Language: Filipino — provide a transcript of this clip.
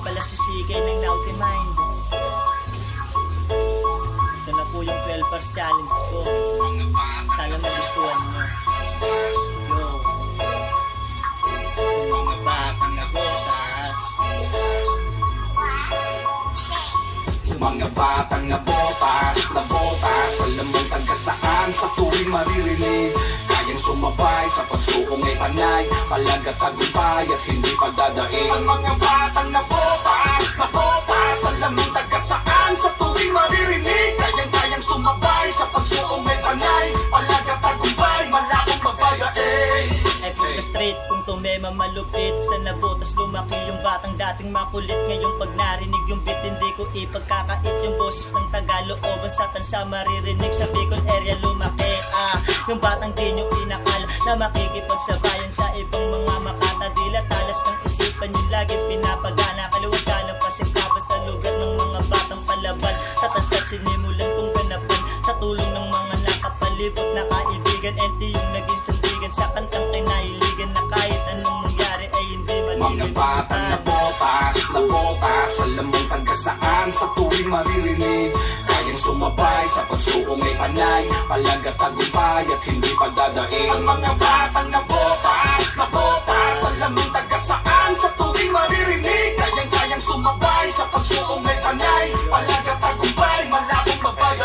pala si CK ng Naughty Mind. Ito na po yung 12 hours challenge ko. Sana magustuhan nyo. Yo, mga batang nabotas. Mga batang nabotas, alam mong taga saan sa tuwing maririnig. Kayang sumabay sa pagsukong ay panay, palagat tagumpay at hindi pagdadaig. Ang mga batang nabotas, alam mong taga saan sa tuwing maririnig. Kayang sumabay sa pagsukong ay panay, palagat tagumpay, malakong magdadaig. Straight kung tumema malupit sa nabotas lumaki yung batang dating makulit. Ngayon pag narinig yung beat hindi ko ipagkakait. Yung boses ng Tagalooban sa tansa maririnig sa Bicol area lumaki. Yung batang di nyo inakala na makikipagsabayan sa ibang mga makatadila. Talas ng isipan yung laging pinapagana. Kaluwag ka ng pasiklaban sa lugar ng mga batang palaban. Sa tansa sinimulan kong ganapan sa tulong ng mga nakapalibot na kaibigan. Enti yung naging sandigan sa kantang kinahiligan na kahit anong mangyari ay hindi mga batang nabotas, alam mong taga saan sa tuwing maririnig. Kayang sumabay sa pagsukong ay panay, palagat tagumpay at hindi pagdadaig. Ang mga batang nabotas,